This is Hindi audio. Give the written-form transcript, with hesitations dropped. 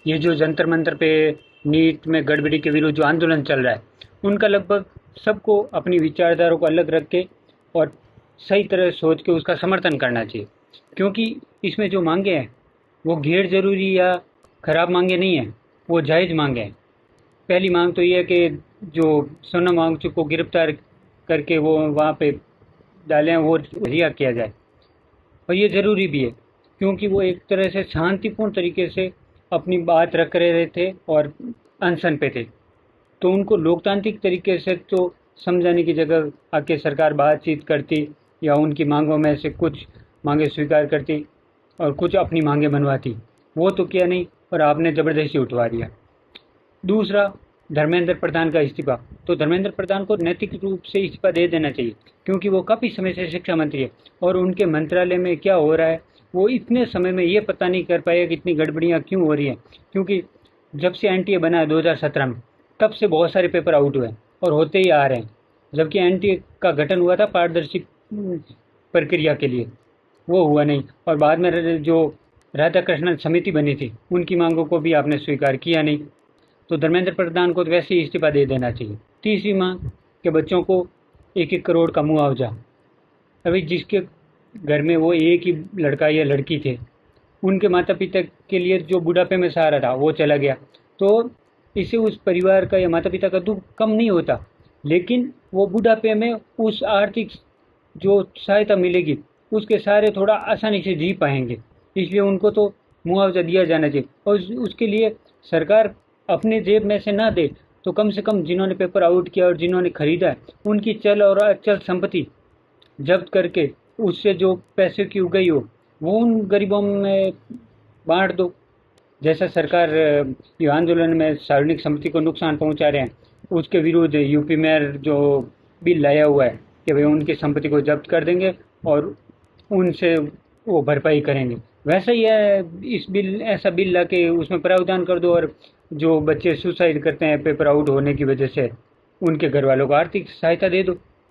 ये जो जंतर मंतर पे नीट में गड़बड़ी के विरुद्ध जो आंदोलन चल रहा है, उनका लगभग सबको अपनी विचारधारा को अलग रख के और सही तरह सोच के उसका समर्थन करना चाहिए। क्योंकि इसमें जो मांगे हैं वो गैर जरूरी या खराब मांगे नहीं हैं, वो जायज़ मांगे हैं। पहली मांग तो ये है कि जो सोनम वांगचुक को गिरफ्तार करके वो वहाँ पे डालें, वो रिहा किया जाए। और ये ज़रूरी भी है क्योंकि वो एक तरह से शांतिपूर्ण तरीके से अपनी बात रख रहे थे और अनशन पे थे, तो उनको लोकतांत्रिक तरीके से तो समझाने की जगह आके सरकार बातचीत करती या उनकी मांगों में से कुछ मांगे स्वीकार करती और कुछ अपनी मांगे बनवाती। वो तो किया नहीं और आपने ज़बरदस्ती उठवा दिया। दूसरा, धर्मेंद्र प्रधान का इस्तीफा। तो धर्मेंद्र प्रधान को नैतिक रूप से इस्तीफा दे देना चाहिए क्योंकि वो काफ़ी समय से शिक्षा मंत्री है और उनके मंत्रालय में क्या हो रहा है वो इतने समय में ये पता नहीं कर पाए कि इतनी गड़बड़ियाँ क्यों हो रही हैं। क्योंकि जब से एनटीए बना है 2017 में, तब से बहुत सारे पेपर आउट हुए हैं और होते ही आ रहे हैं। जबकि एनटीए का गठन हुआ था पारदर्शी प्रक्रिया के लिए, वो हुआ नहीं। और बाद में जो राधाकृष्णन समिति बनी थी उनकी मांगों को भी आपने स्वीकार किया नहीं। तो धर्मेंद्र प्रधान को तो वैसे ही इस्तीफा दे देना चाहिए। तीसरी मांग कि बच्चों को 1-1 करोड़ का मुआवजा। अभी जिसके घर में वो एक ही लड़का या लड़की थे, उनके माता पिता के लिए जो बुढ़ापे में सहारा था वो चला गया, तो इससे उस परिवार का या माता पिता का दुख कम नहीं होता, लेकिन वो बुढ़ापे में उस आर्थिक जो सहायता मिलेगी उसके सहारे थोड़ा आसानी से जी पाएंगे। इसलिए उनको तो मुआवजा दिया जाना चाहिए और उसके लिए सरकार अपने जेब में से ना दे तो कम से कम जिन्होंने पेपर आउट किया और जिन्होंने खरीदा है उनकी चल और अचल संपत्ति जब्त करके उससे जो पैसे की उगाई हो वो उन गरीबों में बांट दो। जैसा सरकार ये आंदोलन में सार्वजनिक संपत्ति को नुकसान पहुंचा रहे हैं उसके विरुद्ध यूपी में जो बिल लाया हुआ है कि भाई उनकी संपत्ति को जब्त कर देंगे और उनसे वो भरपाई करेंगे, वैसा ही है इस बिल, ऐसा बिल ला के उसमें प्रावधान कर दो और जो बच्चे सुसाइड करते हैं पेपर आउट होने की वजह से उनके घर वालों को आर्थिक सहायता दे दो।